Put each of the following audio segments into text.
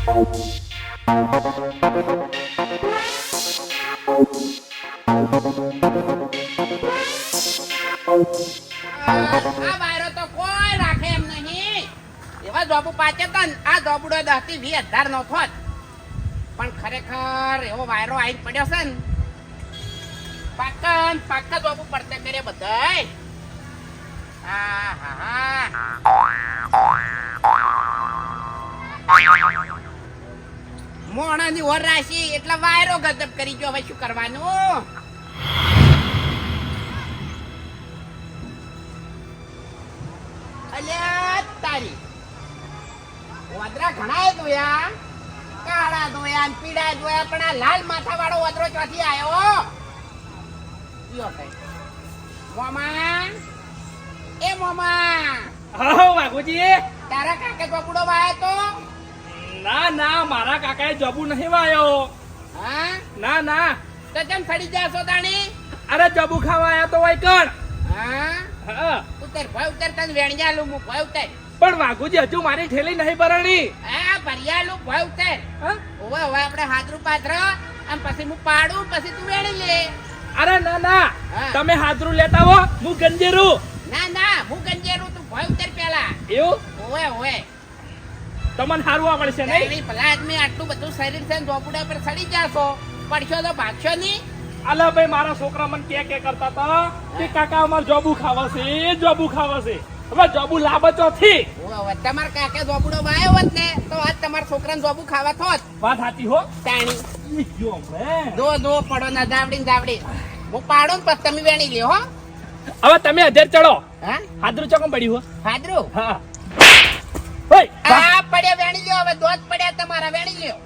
વાયરો તો કોઈ રાખે એમ નહીં. એવા જોબુ પાચે તો આ જોબુડો 10 થી 20,000 નો થોત. પણ ખરેખર એવો વાયરો આવીને પડ્યો છે ને, પાકા જોબુ પડતે કરે બધાય. મોણાની ઓર રાશિ એટલે વાયરો ગજબ કરી ગયો. હવે શું કરવાનું? અલ્યા તારી વાદરા ઘણા જોયા, કાળા જોયા, પીળા જોયા, પણ આ લાલ માથા વાળો વાદરો ચોથી આવ્યો. મોમા, એ મોમા. હા વાઘુજી. તારા કાકે જોબુડો વાયો તો? ના મારા કાકાએ જબુ નહીં વાયો. હા ના તો કેમ ફડી જાશો તાણી? અરે જબુ ખાવા આયા તો હોય કણ. હા ઉતર ભાઈ ઉતર, તને વેણિયાલું હું ભાઈ ઉતર. પણ વાઘુજી હજુ મારી ઠેલી નહીં ભરણી. હા ભરિયાલું ભાઈ ઉતર. ઓવે હવે આપણે હાથરું પાત્ર આમ પછી હું પાડું, પછી તું વેણી લે. અરે ના તમે હાથરું લેતા હો, હું ગંજેરું. ના હું ગંજેરું, તું ભાઈ ઉતર પેલા. એવું? ઓવે તમને હારવા પડશે નહીં? ભલા આદમી આટલું બધું શરીર છે, જોબુડા પર સડી જાશો, પડશો તો ભાગશો નહીં. અલા ભાઈ મારા છોકરા મને કે કરતા હતા કે કાકા અમાર જોબુ ખાવાશે. હવે જોબુ લાવો ચોથી. ઓવે તમાર કાકે જોબુડો વાયો હોત ને તો આજ તમારા છોકરાને જોબુ ખાવા થોત. વાત સાચી હો. તાણી ઈ ગયો હમણે. દો પડો ના જાવડી. હું પાડું ને પછી તમે વેણી લ્યો. હો હવે તમે અધેર ચડો. હા હાથરું ચોકમ પડ્યું હો. હાદરું હા ઓય આ પડ્યા વેણી લ્યો. હવે દોત પડ્યા તમારા, વેણી લ્યો.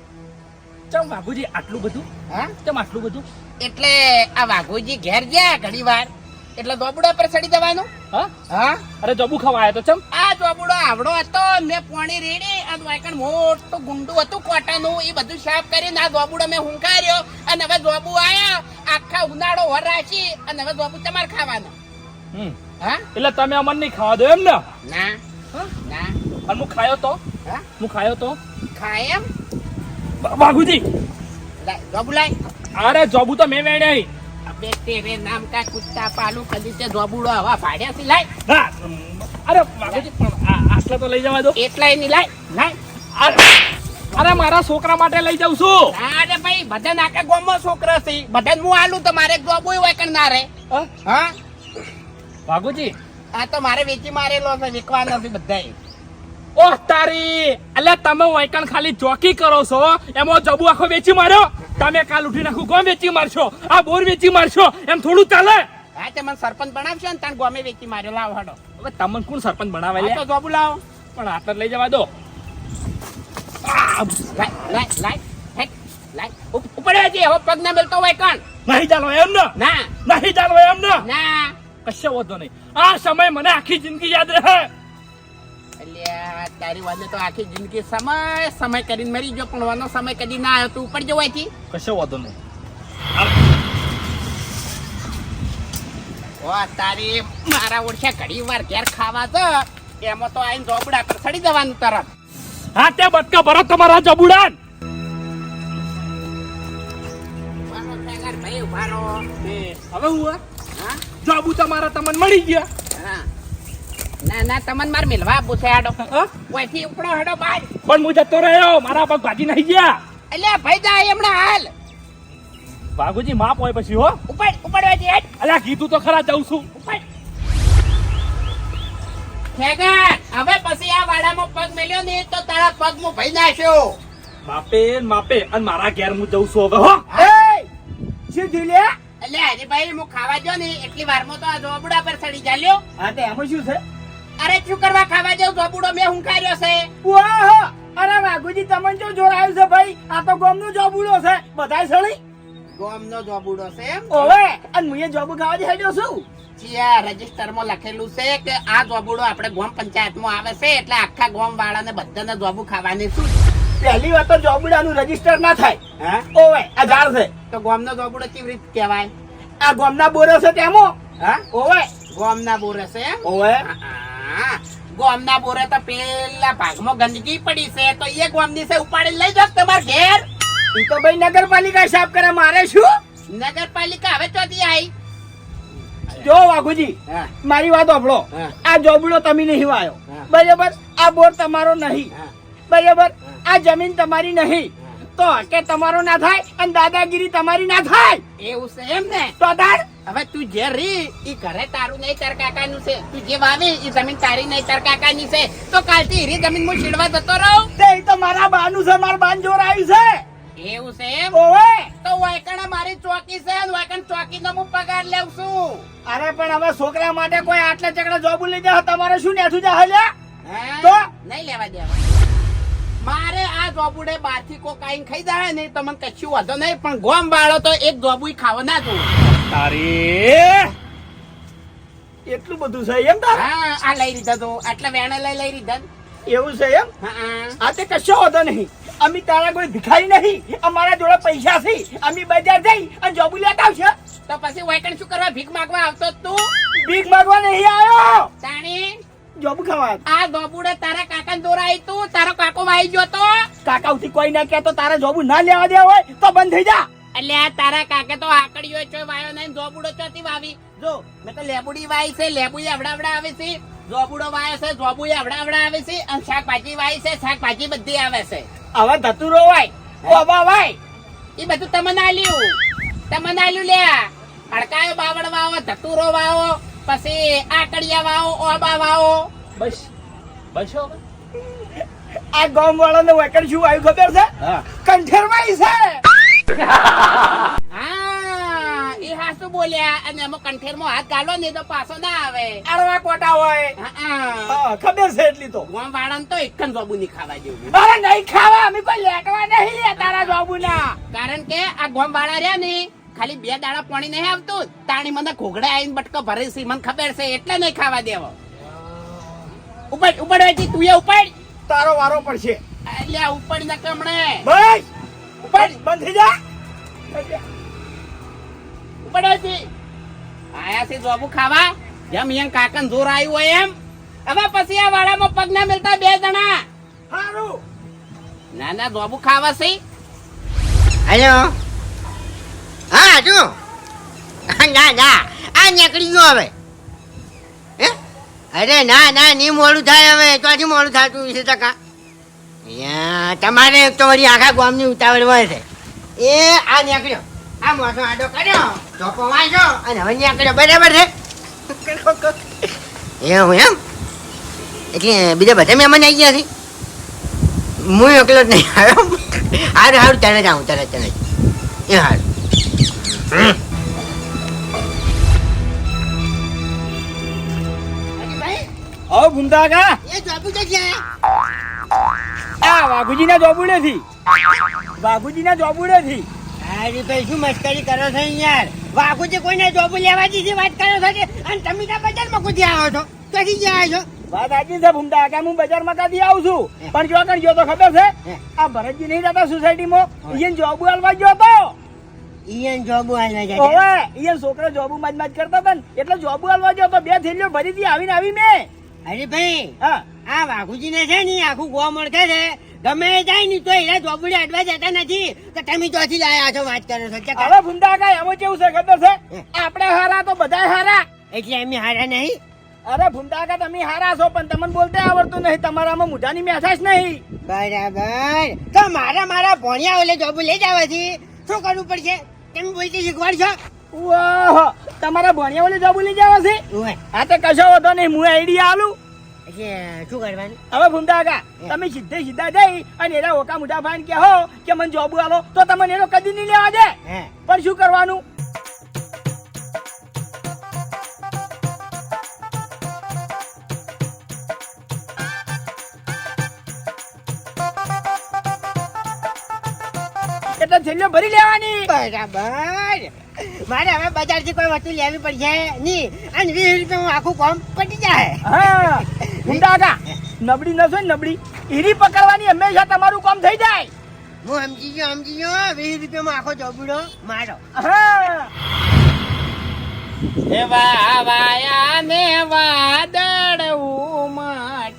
ચમ વાઘુજી આટલું બધું? હા ચમ આટલું બધું? એટલે આ વાઘુજી ઘેર ગયા ઘણી વાર એટલે જોબુડા પર ચડી જવાનું. હા અરે જબુ ખાવા આયા તો ચમ? આ જોબુડો આવડો હતો, મેં પોણી રેડી અને વાયકણ મોટું ગુંડું હતું કોટાનું, એ બધું સાફ કરીને આ જોબુડો મેં હુંકાર્યો. અને હવે જોબુ આયા, આખા ઉનાળો વર રાખી અને હવે જોબુ તમારે ખાવાનો. હા એટલે તમે અમને નહીં ખાવા દો એમ ને? ના અને હું ખાયો તો? હા હું ખાયો તો? ખાય એમ? વાઘુજી જોબુ લાય. અરે જબુ તો મેં વેણ્યા. અબે તેરે નામ કા કુત્તા પાલુ કદી તે જોબુડો હવા ભાડ્યા થી લાય. ના અરે વાઘુજી પણ આટલા તો લઈ જવા દો. એટલાય ની લાય. અરે મારા છોકરા માટે લઈ જાઉં છું. અરે ભાઈ બધા નાકે ગોમો છોકરા છે, બધા હું આલું તો મારે જોબુ હોય કણ ના રે. હા વાઘુજી આ તો મારે વેચી મારેલો છે, વેચવાનો નથી બધાય. ઓહ તારી, એટલે તમે વાયકણ ખાલી ચોકી કરો છો, એમાં જબુ આખો વેચી માર્યો. તમે કાલ ઉઠી નાખું ગોમ વેચી મારશો, આ બોર વેચી મારશો, એમ થોડું ચાલે? હા તે મને સરપંચ બનાવશો ને તાન ગોમે વેચી માર્યો. લાવો હાડો. હવે તમને કોણ સરપંચ બનાવે? આ તો જોબુ લાવો. પણ આટલા લઈ જવા દો. લાય ઉપર જે હવે પગ ના મેલતો હોય કણ. નહીં ચાલો એમ ને? ના નહીં ચાલો એમ ને? ના કશો વાંધો નહીં. આ સમય મને આખી જિંદગી યાદ રહે. અલ્યા તારી વાદે તો આખી જિંદગી સમય કરીને મરી ગયો, પણ વાનો સમય કદી ના આવ્યો. તું ઉપર જવાયથી કશો વાંધો નહીં. ઓ તારી મારા ઓળખ્યા ઘડી વાર ઘેર ખાવા તો એમાં તો આઈને જોબડા પર ચડી જવાનું તરત. હા તે બટકા ભરો તમારા જબુડા. ભાઈ ઉભારો. હવે હું હા જબુ તમારા તમને મળી ગયા. હા ના તમને માર મિલવા પૂછે હાડો. ઓયથી ઉપડો હાડો બાર. પણ હું જતો રહ્યો, મારા પગ ભાજી નહીં ગયા. અલ્યા ભાઈ જા હમણાં હાલ. વાઘુજી માપ હોય પછી હો. ઉપડવાજી હેડ. અલ્યા કીધું તો ખરા, જાઉં છું. હવે પછી આ વાડામાં પગ મેલ્યો ને તો તારા પગ હું ભાઈ નાખ્યો. માપે અને મારા ઘેર હું જઉં છું હવે હો. શું થયું? અલ્યા હરીભાઈ હું ખાવા જો ને એટલી વારમાં તો આ જોબુડા પર ચડી ચાલ્યો. હા તે એમાં શું છે? અરે શું કરવા ખાવા જાવ? જોબુડો મેં હુંકાર્યો છે. ઓહો, અરે વાઘુજી તમને જો જોડાયું છે ભાઈ? આ તો ગોમનો જોબુડો છે, બધાય સળી. ગોમનો જોબુડો છે એમ? ઓવે, અને મુએ જોબુ ખાવા જઈ હેડ્યો છું. આ રજીસ્ટર માં લખેલું છે કે આ જોબુડો આપણે ગોમ પંચાયત માં આવે છે, એટલે આખા ગોમ વાળાને બધાને જોબુ ખાવાની શું. પહેલી વાત તો જોબુડાનું રજીસ્ટર ના થાય. હા ઓવે, આ ઝાડ છે તો ગોમનો જોબુડો કેવી રીતે કહેવાય? આ ગોમના બોરો છે તેમાં. હા ઓવે, ગોમના બોરે છે એમ? ઓવે. હા ગોમના બોરે તો પેલા ભાગમાં ગંદકી પડી છે તો એ ગોમની છે ઉપાડી લઈ જાવ તમાર ઘેર. ઈ તો ભાઈ નગરપાલિકા સાફ કરે, મારે શું? નગરપાલિકા હવે ચોથી આવી. જો વાઘુજી, હા. મારી વાત સાંભળો. હા. આ જોબડો તમે નહીં વાયો, હા. બરાબર? આ બોર તમારો નહીં, હા. બરાબર? આ જમીન તમારી નહીં, તો કે તમારો ના થાય અને દાદાગીરી તમારી ના થાય. એવું છે એમ ને? તો તાર હવે તું જે રી ઈ ઘરે તારું નહીં તાર કાકાનું છે, તું જે વાવી ઈ જમીન તારી નહીં તાર કાકાની છે, તો કાલથી હીરી જમીન હું છીડવા જતો રહું. તે ઈ તો મારા બાનું છે, મારા બાન જોર આવ્યું છે. એવું છે એમ? ઓવે, તો વાયકણ મારી ચોકી છે અને વાયકણ ચોકીનો હું પગાર લેવ છું. અરે પણ હવે છોકરા માટે કોઈ આટલા ચકડા જોબ લઈ જાય, તમારે શું નેઠું જાય લ્યા? હે? તો? નહીં લેવા દેવા. મારે આ જોબુડે બારથી કોકાઈન ખાઈ જાય ને તો મને કશું વાંધો નહીં, પણ ગોમ વાળો તો એક જોબુય ખાવા ના જોઉં. તારે એટલું બધું છે એમ તાર? હા, આ લઈ લીધા તો આટલા વેણા લઈ લીધા. એવું છે એમ? હા. આ તે કશો હોતો નહીં. અમે તારા કોઈ ભિખારી નહીં, અમારા જોડે પૈસા છે. અમે બજાર જઈ અને જોબુ લેતા આવશે. તો પછી વાયકણ શું કરવા ભીખ માંગવા આવતો જ તું? ભીખ માંગવા નહીં આવ્યો, તાણી જોબુ ખાવા. આ જોબુડે તારા કાકા દોરાઈ તું, તારો કાકો વાઈ ગયો તો. કાકાઉથી કોઈ ના કે તો તારા જોબુ ના લેવા દે હોય તો બંધ થઈ જા. એટલે આ તારા કાકે તો આકડીઓ ચો વાયો નહીં, જોબુડો ચોથી વાવી. જો મેં તો લેબુડી વાઈ છે, લેબુડી આવડા આવે છે. જોબુડો વાયો છે, જોબુડી આવડા આવે છે. અને શાકભાજી વાઈ છે, શાકભાજી બધી આવે છે. હવે ધતુરો વાય, ઓબા વાય, એ બધું તમને આલ્યું, તમને આલ્યું લે. અડકાયો બાવળ વાવો, ધતુરો વાવો, પછી આકડિયા વાવો, ઓબા વાવો. બસ બસ હો. આ ગામ વાળાને વેકર શું આવ્યું ખબર છે? હા. કંઠેરવાઈ છે. હા, એ હાસુ બોલ્યા. અને એમાં કંઠેરમાં હાથ ગાલો ને તો પાછો ના આવે. અડવા કોટા હોય. હા. હા, ખબર છે એટલી તો. ગામ વાળાને તો એક જ જોબુ નહીં ખાવા જેવું. અરે નહીં ખાવા, અમે કોઈ લેટવા નહીં લે તારા જોબુ ના. કારણ કે આ ગામ વાળા રહ્યા ને ખાલી 2 દાડા પાણી નહીં આવતું, તાણી મને ઘોઘડા આવીને બટકો ભરે છે, મને ખબર છે, એટલે નહીં ખાવા દેવો. ઉપાડ ઉપાડ વેચી તું એ ઉપાડ. તારો વારો પડશે. એટલે આ ઉપાડ ના કમણે બસ ઉપાડ બંધ થઈ જા. ઉપાડ વેચી આયા છે જોબુ ખાવા, જેમ એમ કાકન જોર આવ્યું હોય એમ. હવે પછી આ વાડામાં પગ ના મિલતા 2 જણા. હારું. ના ના જોબુ ખાવા છે. હેલો. હા શું? ના ના આ નીકળી ગયો હવે. હે? અરે ના ના નહીં મોડું થાય હવે, ત્યાંથી મોડું થતું 20%. તમારે એક તો વળી આખા ગામની ઉતાવળ હોય છે. એ આ નીકળ્યો, આ મોસો આડો કર્યો, ચોપો વાંચ્યો અને હવે નીકળ્યો, બરાબર છે? એવું એમ? એટલે બીજા બધા મહેમાન આવી ગયા છે? હું એકલો જ નહીં આવ્યો. સારું સારું, તરત આવું, તરત એ સારું. હવે ભૂમતા કા એ જોબુ તો ક્યાં? આ વાઘુજીના જોબુડેથી, વાઘુજીના જોબુડેથી. અરે ભાઈ શું મસ્કરી કરો છો યાર? વાઘુજી કોઈને જોબુ લેવા દીધી વાત કરો છો કે? અને તમે તો બજારમાં કુદી આવો છો, ક્યાંથી જ્યાં આવ્યો છો? વાત સાચી છે ભૂમતા કા, હું બજારમાં કાઢી આવું છું, પણ જો કણ ગયો તો ખબર છે? હે. આ ભરતજી નહીં રહેતા સોસાયટીમાં, ઈયન જોબુ હાલવા ગયો તો. ઈયન જોબુ હાલવા જાય. ઓવે, ઈયન છોકરા જોબુ માજ કરતા હતા ને એટલે જોબુ હાલવા ગયો તો. 2 થેલીઓ ભરી દી આવીને આવી મેં. અરે ભાઈ હા, આ વાઘુજીને છે ને આખું ગોમ ઓળખે છે. ગમે એ જાય ને તો એના જોબુડે અડવા જતા નથી. તો તમે ચોથી લાયા છો વાત કરો છો? ચકા. હવે ભૂમતા કા એમાં કેવું છે ખબર છે? હે. આપણે હારા તો બધાય હારા. એટલે એમ હારા નહીં. અરે ભૂમતા કા તમે હારા છો, પણ તમને બોલતા આવડતું નહીં, તમારામાં મુઢાની મેસાજ નહીં. બરાબર. તો મારા ભણ્યા ઓલે જોબુ લઈ જવા છે, શું કરવું પડશે? તમે બોલતી શીખવાડશો? વાહ, તમારા ભણિયા ઓલી જોબ લઈ જવા છે? ઓય. આ તો કશો વધો નહીં, હું આઈડિયા આલું. એટલે શું કરવાનું? હવે ભૂમતા કા તમે સીધા જઈ અને એના ઓકા મોટા ભાઈને કહો કે મને જોબ આલો, તો તમને એનો કદી નહીં લેવા દે. હે. પણ શું કરવાનું? એટલે થેલીઓ ભરી લેવાની. બરાબર. મારે હવે બજારથી કોઈ વસ્તુ લેવી પડશે નહીં, અને 20 રૂપિયામાં આખું કામ પતી જાય. હા ભૂમતા કા નબળી નસો ને નબળી હીરી પકડવાની હંમેશા તમારું કામ થઈ જાય. હું સમજી ગયો 20 રૂપિયામાં આખો જોબુડો મારો. હા, એવા વાયા ને વાદળ ઉમડ્યા.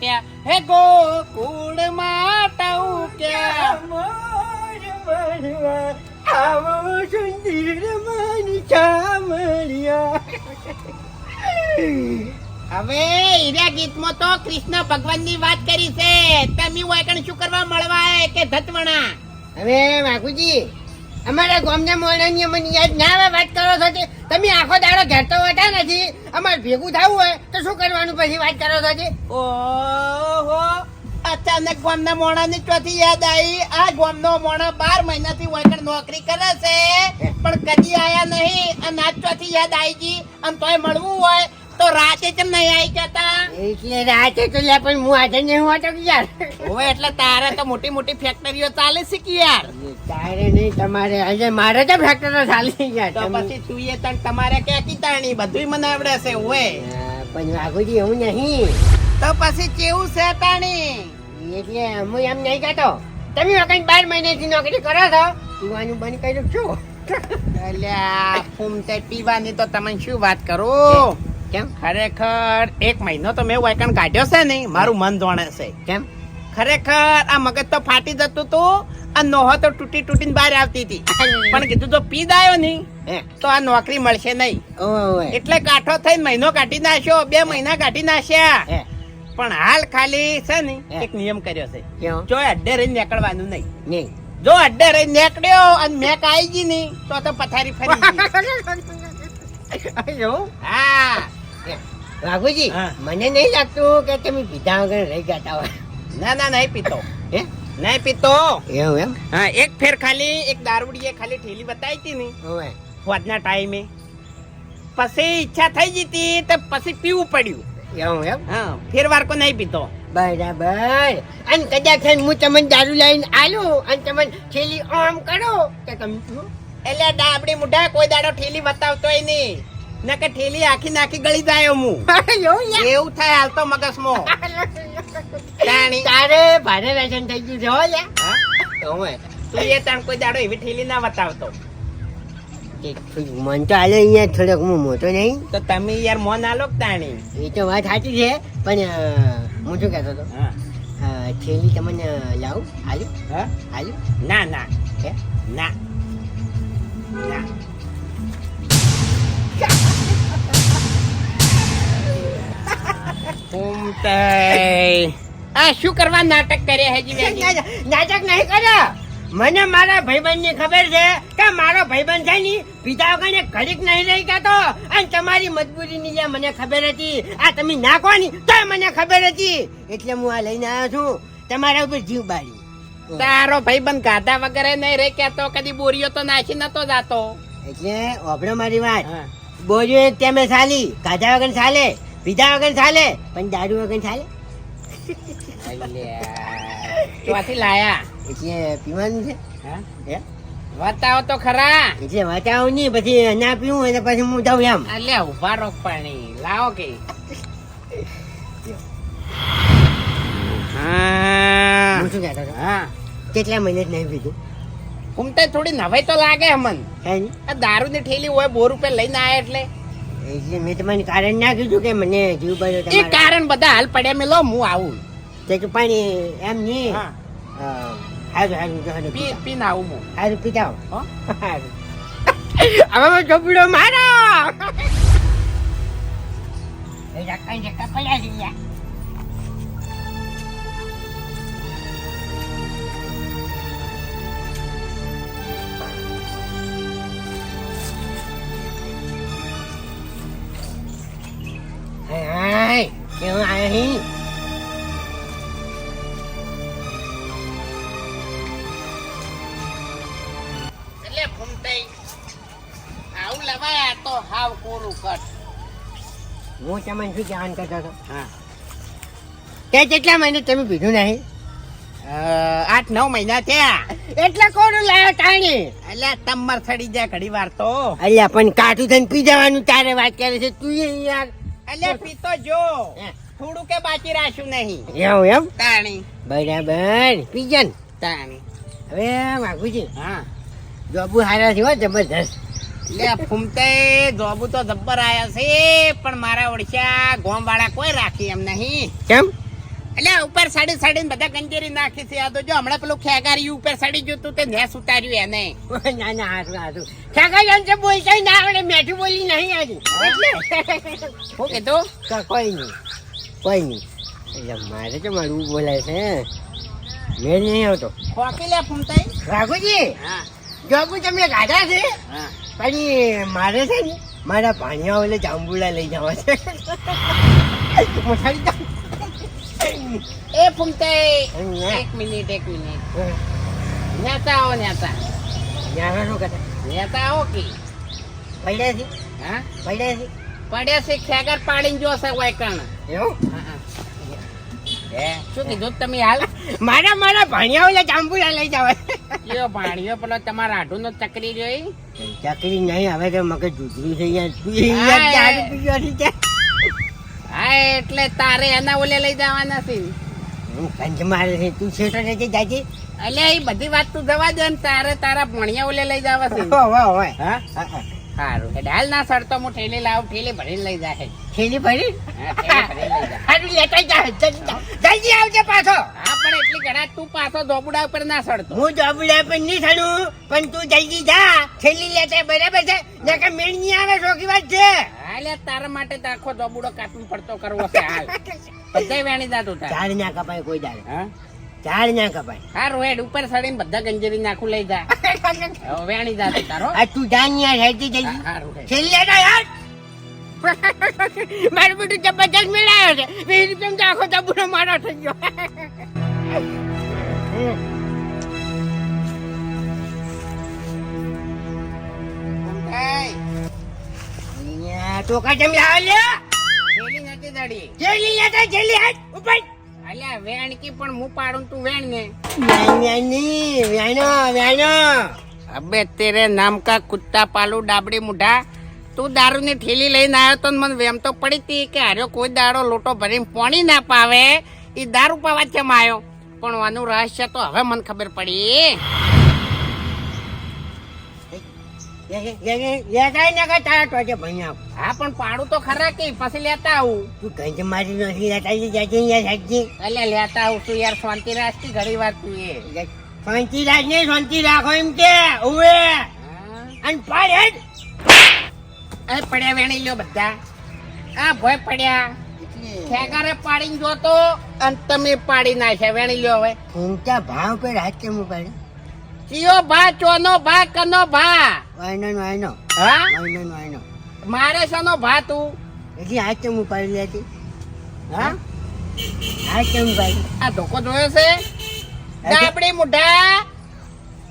હે ગોકુળમાં ટવક્યા મોર મરવા આવો સુંદર મન ચામળિયા. હવે હીરા ગીતમાં તો કૃષ્ણ ભગવાનની વાત કરી છે. તમે વાયકણ શું કરવા મળવા આયા કે ધતવણા? હવે વાઘુજી અમારા ગામના મોણાની મને યાદ ના આવે વાત કરો છો તે? તમે આખો દાડો ઘેર તો હોતા નથી. અમારે ભેગું થવું હોય તો શું કરવાનું પછી વાત કરો છો તે? ઓહો, અચાનક ગામના મોણાની ચોથી યાદ આવી. આ ગામનો મોણા 12 મહિનાથી વાયકણ નોકરી કરે છે પણ કદી આયા નહીં અને આજ ચોથી યાદ આવી ગઈ. અને તોય મળવું હોય તો રાતે કેમ નહીં આવી જતા? એટલે રાતે તો લે પણ હું આજે નહીં હોતો કે યાર. ઓય એટલે તારે તો મોટી મોટી ફેક્ટરીઓ ચાલે છે કે યાર. તારે નહીં તમારે આજે મારે તો ફેક્ટરી ચાલી ગયા. તો પછી તુંએ તને તમારે ક્યાં કીતાણી બધુંય મને આવડે છે. ઓય પણ વાઘુજી એવું નહીં. તો પછી કેવું છે તાણી? એટલે હું એમ નહીં કહેતો. તમે વખત 12 મહિનાથી નોકરી કરો છો પીવાનું બંધ કર્યું છું. અલ્યા ફૂમતે પીવાની તો તમે શું વાત કરો? કેમ ખરેખર 1 મહિનો તો મેં વાયકણ કાઢ્યો છે ને મારું મન જોણે છે. કેમ ખરેખર આ મગજ તો ફાટી જતું તું અને નોહો તો તૂટી તૂટીને બહાર આવતી હતી. પણ કીધું જો પી દાયો ને હે તો આ નોકરી મળશે નહીં. ઓય એટલે કાઠો થઈને મહિનો કાઢી નાખ્યો, 2 મહિના કાઢી નાખ્યા. હે પણ હાલ ખાલી છે ને હે. એક નિયમ કર્યો છે. કેમ જો અડ્ડે રહીને નીકળવાનું નહીં. નહીં જો અડ્ડે રહીને નીકળ્યો અને મેક આવી ગઈ ની તો પથારી ફરી ગઈ. હા વાઘુજી હા. મને નહીં લાગતું કે તમે પીધા વગર રહી જતા હોય. ના ના નહીં પીતો, હે નહીં પીતો. એવું એમ હા એક ફેર ખાલી એક દારૂડીએ ખાલી ઠેલી બતાવી હતી ને ઓય ફોજના ટાઈમે, પછી ઈચ્છા થઈ ગઈ હતી તો પછી પીવું પડ્યું. એવું એમ હા ફેર વાર કો નહીં પીતો. બરાબર. અને કદાચ હું તમને દારૂ લઈને આલું અને તમે થેલી આમ કરો તો તમે પીવો? એટલે ડાબડી મુઢા કોઈ દાડો ઠેલી બતાવતોય નહીં, ના કે ઠેલી આખી નાખી ગળી જાય હું. એવું યાર. એવું થાય હાલ તો મગજમાં. તાણી તારે ભારે વ્યસન થઈ ગયું છે હો લ્યા. હા? ઓય તું એ તાણ કોઈ દાડો એવી ઠેલી ના બતાવતો. મન તો આલે અહીંયા થોડોક હું મોટો નહીં. તો તમે યાર મોન આલો કે તાણી. એ તો વાત સાચી છે પણ હું શું કહેતો હતો હા થેલી તમને લાવું આલુ હા? આલુ ના ના હે ના ના. ફૂમતે આ શું કરવા નાટક કરે હજી વેજી? નાટક નહીં કર્યો. મને મારા ભાઈબંધની ખબર છે કે મારો ભાઈબંધ છે ને પિતા વગર ઘડીક નહીં રહી ગયો. અને તમારી મજબૂરીની જે મને ખબર હતી આ તમે નાખો ને તો મને ખબર હતી એટલે હું આ લઈને આવ્યો છું તમારા ઉપર જીવ બાળી. તારો ભાઈબંધ ગાધા વગર નહીં રે કેતો, કદી બોરીઓ તો નાખી નતો જાતો. એટલે ઓભળો મારી વાત. હા. બોલ્યો તેમે ચાલી, ગાધા વગર ચાલે, પીધા વગર ચાલે, પણ દારૂ વગર ચાલે. ચોથી લાયા એટલે પીવાનું છે. હા? હે? બતાવો તો ખરા. એટલે બતાવું નહીં પછી ના પીવું એટલે પછી હું જાઉં એમ. અલ્યા ઉભા રોક પાણી લાવો કે. હા હું શું કહેતો હતો? હા કેટલા મહિને જ નહીં પીધું ઘૂમતે થોડી નવાઈ તો લાગે અમન. હે ને? આ દારૂની ઠેલી હોય 2 રૂપિયા લઈને આયા એટલે એટલે મેં તમને કારણ ના કીધું કે મને જીવ બળ્યો એ તમારો. કારણ બધા હાલ પડ્યા મેં લો હું આવું. તે તો પાણી એમ નહીં. હા હારું હારું જો હારું પી પીતા. પીને આવું હું. હારું પીતા હો. હો? હારું. હવે હું ચોપડો મારો. એ રકાઈ જકા પડ્યા છે યાર. હાય કેવું આયા હી? એટલે ઘૂમતે આવું લવાયા તો હાવ કોરું કટ. હું તમને શું જાણ કરતો હતો હા કે કેટલા મહિને તમે પીધું નહીં? 8-9 મહિના થયા. એટલે કોનું લાયો તાણી? અલ્યા તમર સડી જાય ઘડી વાર તો. અલ્યા પણ કાઠું થઈને પી જવાનું તારે વાત કરે છે તું યાર. અલ્યા પીતો જો હે. થોડું કે બાકી રાખ્યું નહીં. એવું એમ? તાણી બરાબર પીજન. તાણી હવે વાઘુજી હા જોબુ હારા છે હો જબરદસ્ત. લે ફૂમતે જોબુ તો જબ્બર આયા છે પણ મારા ઓળખ્યા ગોમ વાળા કોઈ રાખી એમ નહીં. કેમ? એટલે ઉપર સાડી બધા ગંજેરી નાખી છે. આ તો જો હમણાં પેલું ખેગાર્યું ઉપર સડી ગયું તું તે નેસ ઉતાર્યું એને. ના ના હારું ખેગાઈ છે બોલતા ના આવડે મેઠું બોલી નહીં આજે શું કીધું? કોઈ નહીં એટલે મારે તો મારું બોલાય છે મેળ નહીં આવતો. ખોકી લે ફૂમતાઈ. રાખુજી હા જોબુ તમે ગાધા છે હા. પણ મારે છે ને મારા ભાણિયા ઓલે જાંબુડા લઈ જવા છે. મોસાડી જાઉં. એ ફૂમતાઈ હા. એક મિનિટ નેતા આવો નેતા શું કરતા આવો કે પડ્યા છે હા પડ્યા છે પડ્યા છે ખેગર પાડીને જોશે વાયકણ. એવું શું કીધું તમે હાલ? મારા ભાણિયા ઓલે જાંબુડા લઈ જવા. લ્યો ભાણિયો પેલો તમારા આઢું નો ચકરી જોઈ. ચાકરી નહીં હવે તો મગજ જુદરું છે હા એટલે તારે એના ઓલે લઈ જવાના છે. કંજ મારે છે તું છેટો રહેજે જાજે. અલ્યા એ બધી વાત તું જવા દે ને તારે તારા ભણિયા ઓલે લઈ જવા છે. હા સારું એટલે હાલ ના સડતો હું ઠેલી લાવું ઠેલી ભરીને લઈ જાય. થેલી ભરી હા, ઠેલી ભરીને લઈ જાય. હારું લેતા જા જલ્દી આવજે પાછો. હા પણ એટલી ઘણા તું પાછો ધોબુડા ઉપર ના સડતો. હું જોબુડા પર નહીં થડું પણ તું જલ્દી જા થેલી લેતા બરાબર છે નકર મેળ નહીં આવે સોખી વાત છે. હા લે તારા માટે તો આખો ધોબુડો કાપીને પડતો કરવો છે હાલ. બધાય વેણી જાતું તારે. ઝાડ ના કપાય કોઈ દાડે હા ઝાડ ના કપાય. હારું હેડ ઉપર સડીને બધા ગંજેરી નાખું લઈ જા. હવે વેણી જાતું તારો. આ તું જાન યાર હેડી જલ્દી હારું હેડ. થેલી લેતા યાર. મારું બધું જબરજસ્ત મેળાયો છે 20 રૂપિયા તો આખો જબુડો મારો થઈ ગયો. ટોકા જમ લાવ લે થેલી નથી દડી. જેલી લેતા જેલી હાથ ઉપર અલ્યા વેણકી પણ હું પાડું તું વેણ ને. વ્યાનો અબે તેરે નામ કા કુત્તા પાલુ ડાબડી મુઢા. તું દારૂ ની થેલી લઈને આવ્યો તો મને વેમ તો પડી તી કે હાર્યો કોઈ દાડો લોટો ભરીને પોણી ના પાવે એ દારૂ પાવા કેમ આવ્યો. પણ આનું રહસ્ય તો હવે મને ખબર પડી. લેતા ને કે તારા ટોચે ભણ્યા હા પણ પાડું તો ખરા કે પછી લેતા આવું. તું કઈ મારી નથી લેતા જાજે યાર સાજી અલ્યા લેતા આવું તું યાર શાંતિ રાખતી ઘણી વાર તું એ. શાંતિ રાખ ને શાંતિ રાખો એમ કે ઉવે અને પાડ હેડ એ પડ્યા વેણી લ્યો બધા. આ ભોય પડ્યા ખેગારે પાડીને જોતો અને તમે પાડી નાખ્યા વેણી લ્યો હવે. ઊંચા ભાવ પર હાથ કેમ ઉપાડે ચિયો ભા ચોનો ભા કનો ભા. વાયનો હા વાયનો મારે શાનો ભા તું? એટલે હાથ કેમ ઉપાડી લેતી હા હાથ કેમ ઉપાડી આ ધોકો જોયો છે ડાબડી મુઢા.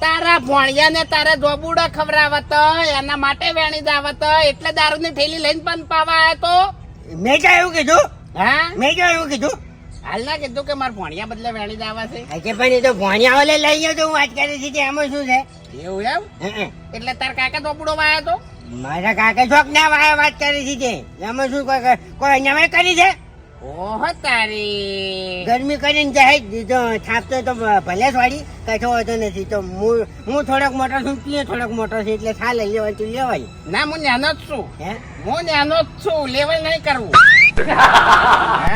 તારા ભોણિયા ને તારા જોબુડા ખવડાવત એના માટે વેણી જાવત એટલે દારૂ ની થેલી લઈને પણ પાવા આવ્યો તો. મેં ક્યાં એવું કીધું હા મેં ક્યાં એવું કીધું હાલ ના કીધું કે મારા ભોણિયા બદલે વેણી જાવા છે. આજે પણ એ તો ભણ્યા વાલે લઈ ગયો તો હું વાત કરી હતી એમાં શું છે એવું એમ હે. એટલે તાર કાકા ધોબુડો વાયો તો. મારા કાકા શોખ ના વાય વાત કરી હતી એમાં શું કોઈ અહીંયા કરી છે ઓહો તારી ગરમી કરીને જાય તો છાપતો તો ભલે વાળી કશો હોતો નથી તો હું થોડોક મોટો છું તું થોડોક મોટો છે એટલે છા લઈ લેવાય તું લેવાય ના હું નાનો જ છું. હે હું નાનો જ છું લેવલ નહીં કરવું.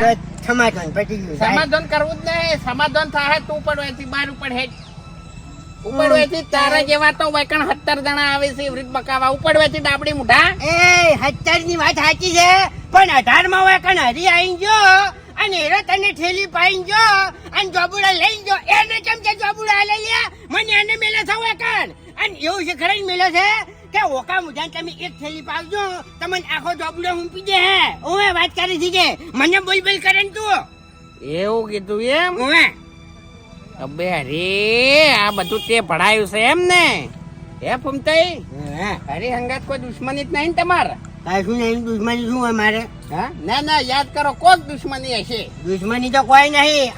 તો સમાધાન પતી ગયું સમાધાન કરવું જ નહીં. સમાધાન થાય તું પડવાથી બાર ઉપર હેડ ઉપડવાથી તારા જેવા તો વૈકણ 17 જણા આવે છે એવી રીત બકાવા ઉપડવાથી ડાબડી મુઢા. એ 17 ની વાત સાચી છે પણ 18 માં વૈકણ હરી આવી ગયો અને એરો તને ઠેલી પાઈ ગયો અને જોબુડા લઈ ગયો એને કેમ કે જોબુડા લઈ લ્યા મને એને મેલે થા વૈકણ અને એવું છે ખરા મેલે છે કે ઓકા મુજાન તમે એક થેલી પાવજો તમને આખો જોબુડો હુંપી દે હે ઓવે વાત કરી છે કે મને બોલ બોલ કરે ને તું એવું કીધું એમ. ઓવે અબે અરે આ બધું તે ભણાયું છે એમ ને. હે ફૂમતાઈ હરી હંગાત કોઈ દુશ્મની જ નહીં ને તમારે? કાંઈ શું નહીં દુશ્મની શું હોય મારે હા ના ના યાદ કરો કોક દુશ્મની હશે. દુશ્મની તો કોઈ નહીં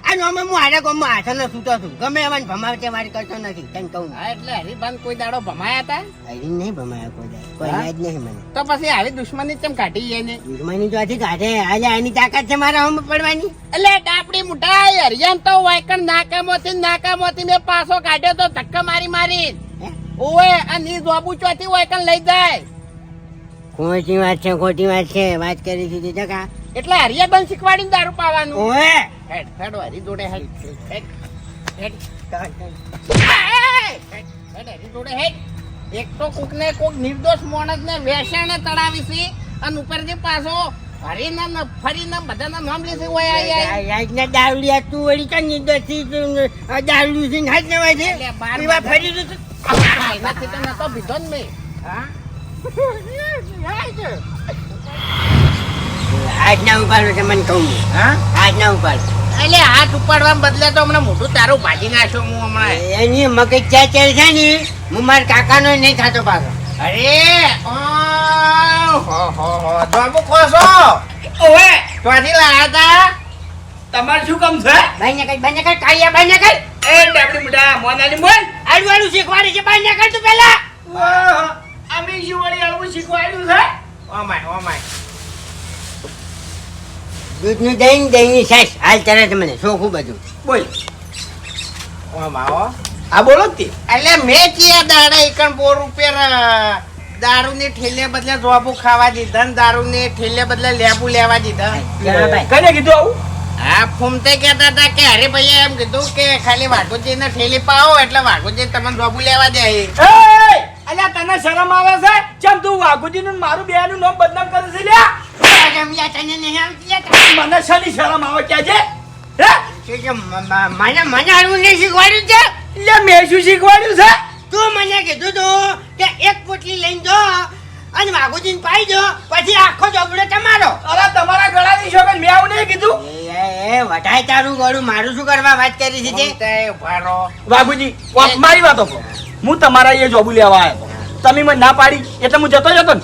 આનો અમે હું હારે ગામમાં હાથને સૂતો છું ગમે એવાને ભમાવતે મારી કરતો નથી તને કહું હા એટલે હરિભાન કોઈ દાડો ભમાયા હતા હરી નહીં ભમાયા કોઈ યાદ નહીં મને તો પછી આવી દુશ્મની કેમ કાઢી એને? દુશ્મની તો હજી કાઢે આજે આની તાકાત છે મારા હમ પડવાની એટલે ડાપડી મુઠાઈ હરિયાન તો વાયકણ નાકામોથી મેં પાછો કાઢ્યો તો ધક્કા મારી ઓએ અને ઈ જોબુ ચોથી વાયકણ લઈ જાય. ખોટી વાત છે વાત કરી દીધી ટકા એટલે હરિયા બંધ શીખવાડીને દારૂ પાવાનું. ઓએ હેડ હેડ હરી જોડે હેડ હેડ હેડ હરી જોડે હેડ. એક તો કોક ને કોક નિર્દોષ માણસ ને વેસણે તળાવી છે અને ઉપરથી પાછો હરીને ને ફરીને બધાના નામ લેશે ઓય આજના દારૂડિયા તું વળી તો નિર્દોષી દારૂ છે હાથ નવાય છે એટલે બાર પીવા ફરી જશે. એનાથી તો નતો પીધો ને મેં. હા હાથ ના ઉપાડો છે મને કહું હા હાથ ના ઉપાડો એટલે હાથ ઉપાડવા બદલે તો હમણાં મોઢું તારું ભાજી નાખ્યો હું હમણાં. એની મગજ ચા ચેર છે ને હું મારા કાકાનો નહીં થતો પાછો. અરે બાબુ કોસો ઓવે ત્યાંથી લાયા તા. તમારે શું કામ છે ભાઈ ને કઈ કાળિયા ભાઈ ને કઈ એ ડાબડી મુઢા મોનાની મોન આડું આડું શીખવાડે છે ભાઈ ને કઈ તું પેલા અમે શું વળી આવું શીખવાડ્યું છે ઓમાય દૂધનું દહીં દહીંની છાશ હાલ તરત મને ચોખ્ખું બધું બોલ ઓમાઓ. આ બોલો જ તે એટલે મેં ચિયા દાડા એકણ 4 રૂપિયા દારૂની ઠેલે બદલે જોબુ ખાવા દીધા ને દારૂની ઠેલે બદલે લેબુ લેવા દીધા. ભાઈ કને કીધું આવું હા ફૂમતે કહેતા હતા કે અરે ભાઈ એમ કીધું કે ખાલી વાઘોજી ને ઠેલી પાવો એટલે વાઘોજી તમને જોબુ લેવા દે. અલ્યા તને શરમ આવે છે ચમ તું વાઘુજીનું ને મારું બેનું નામ બદનામ કરે છે લ્યા રમ્યા તને નહીં આવતી મને શાની શરમ આવે ક્યાં છે હે મને હારું નહીં શીખવાડ્યું છે લે મેં શું શીખવાડ્યું છે તું મને કીધું તું કે એક પોટલી લઈને જો અને વાઘુજીને પાઈ દો પછી આખો ચોપડો તમારો. અરે તમારા ગળાની શોખન મેં આવું નહીં કીધું એ વઢાય તારું ગળું મારું શું કરવા વાત કરી છે તે? ફૂમતે ઉભારો. વાઘુજી મારી વાતો કહો હું તમારા એ જોબુ લેવા આવ્યો તમે મને ના પાડી એટલે હું જતો જતો ને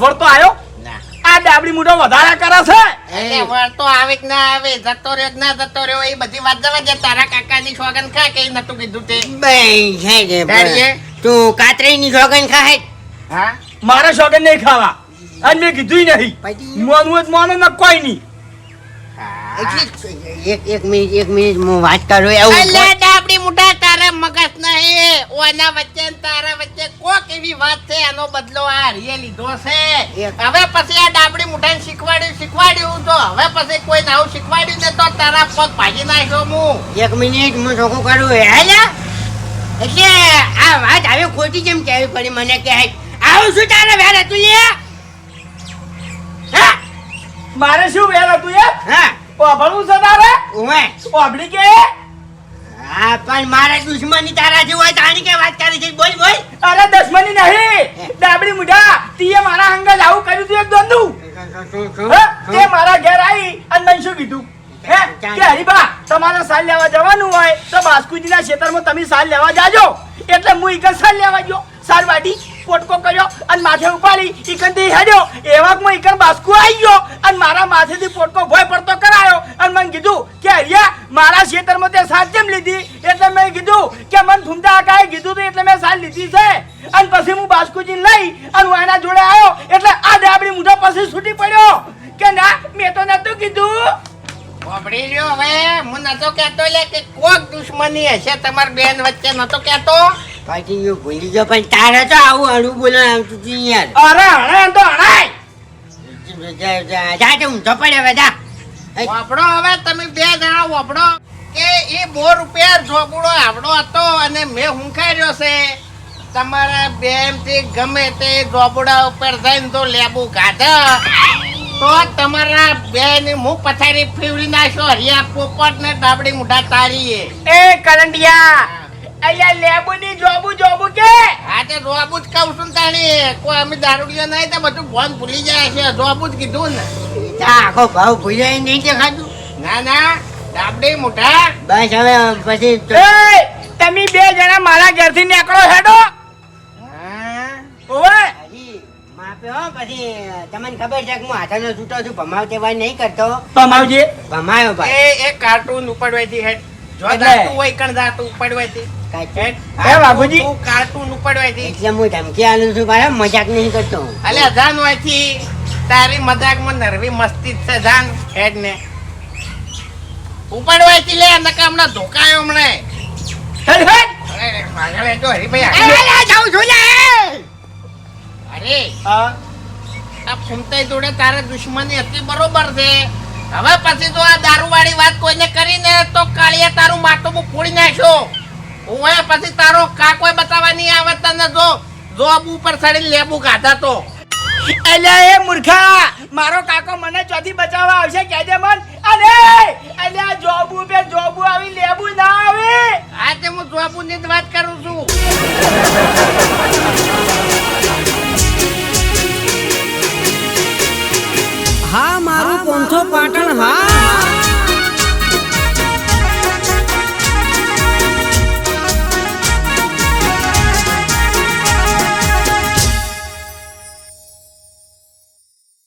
વળતો આવ્યો ના આ ડાબડી મૂઠો વધારા કરે છે એટલે વળતો આવે કે ના આવે જતો રહ્યો કે ના જતો રહ્યો એ બધી વાત જવા દે. તારા કાકાની સોગન ખા કે નતું કીધું તે. બેય છે જે તારીએ? તું કાતરીની સોગન ખાય હા મારે શોખન નહીં ખાવા અને મેં કીધું નહીં પછી? મોનવું જ મોને ન કોઈ નહીં એક મિનિટ હું વાત કરું એવું અલ્યા ડાબડી મુઢા તારા મગજ નહીં ઓના વચ્ચે ને તારા વચ્ચે કોક એવી વાત છે એનો બદલો આ હરીએ લીધો છે. હવે પછી આ ડાબડી મુઢાને શીખવાડ્યું તો હવે પછી કોઈ આવું શીખવાડ્યું ને તો તારા પગ ભાજી નાખ્યો હું. એક મિનિટ હું ચોખ્ખું કરું હેલા એટલે આ વાત હવે ખોટી કેમ કહેવી પડી મને કે આવું શું તારે વેર હતું લે હા મારે શું વેર હતું યાર હા ઓભળવું છે તારે ઓવે ઓભળી કે હા પણ મારા દુશ્મની તારા જેવું હોય તાણી કે વાત કરી છે બોલ બોલ અરે દશમની નહીં ડાબડી મુઢા તીએ મારા હંગા આવું કર્યું તું એક દોંદુ તે મારા ઘેર આવી અને મને શું કીધું હે કે હરીબા તમારે સાલ લેવા જવાનું હોય તો બાસ્કુજીના ખેતરમાં તમે સાલ લેવા જાજો એટલે હું ઈકન સાલ લેવા ગયો સાલ વાટી પોટકો કર્યો અને માથે ઉપાડી ઈકન થી હેડ્યો એવામાં ઈકન બાસ્કુ આવી ગયો અને મારા માથેથી પોટકો ભોય પડતો કરાયો અને મને કીધું કે હરિયા મારા ખેતરમાં તે સાલ કેમ લીધી એટલે મેં કીધું કે મને ફૂમતા કાકાએ કીધું હતું એટલે મેં સાલ લીધી છે અને પછી હું બાસ્કુજીને લઈ અને હું એના જોડે આવ્યો એટલે આ ડાબડી મૂઠો પછી છૂટી પડ્યો કે ના મેં તો નતું કીધું વાપરી રહ્યો હવે હું નતો કહેતો લે કે કોક દુશ્મની હશે તમાર બેન વચ્ચે નતો કહેતો. પછી હું ભૂલી ગયો પણ તારે તો આવું હળું બોલો આવતું હતું યાર અરે હણે એમ તો હણાય જા તો ઊંધો પડે બધા વાપડો હવે તમે બે જણા વાપડો કે એ 2 રૂપિયા જોબુડો આવડો હતો અને મેં હુંકાર્યો છે. તમારા બેનથી ગમે તે જોબુડા ઉપર જઈને તો લેબુ કાઢા તો તમારા બેન હું પથારી ફેવરી નાખ્યો હરિયા પોપટ ને ડાબડી મુઢા તારીએ. એ કરંડિયા અલ્યા લેબુની જોબુ કે આ તે જોબુ જ કહું છું તાણી કોઈ અમે દારૂડિયો નહીં તો બધું ભોન ભૂલી જાય છે. જોબુ જ કીધું ને. આખો ભાવ ભૂલ્યો નહીં દેખાતું ના ના ડાબડી મુઢા બસ હવે પછી એ તમે બે જણા મારા ઘરથી નીકળો હેડો હા ઓવે હજી માપે હો પછી તમને ખબર છે કે હું હાથાનો છૂટો છું ભમાવ તેવા નહીં કરતો તમાવજી ભમાયો ભાઈ એ કાર્ટૂન ઉપડવાથી હેડ જો એટલે? દાતું હોય કણ દાતું ઉપડવાથી કાંઈ હેડ એ બાપુજી. તું કાર્ટૂન ઉપડવાથી એટલે હું ધમકી આલું છું ભાઈ મજાક નહીં કરતો અલે જાન હોયથી તારી મજાકમાં નરવી મસ્તી જ છે જાન હેડ ને ઉપડવાથી લે નકા હમણાં ધોકાયો હમણે હેડ હેડ અરે માગલે જો હરીભાઈ જાઉં છું લે અરે હા આ ફૂમતાઈ જોડે તારે દુશ્મની હતી બરોબર છે હવે પછી તો આ દારૂવાળી વાત કોઈને કરીને તો કાળિયા તારું માટું હું ફોડી નાખ્યો. ઓય પછી તારો કાકોય બતાવવા નહીં આવે તને જો જોબ ઉપર ચડી લેબુ કાઢા તો. અલ્યા એ મૂર્ખા મારો કાકો મને ચોથી બચાવવા આવશે કહેજે મન. અને અલ્યા જોબુ આવી લેબુ ના આવે. આજે હું જોબુની જ વાત કરું છું.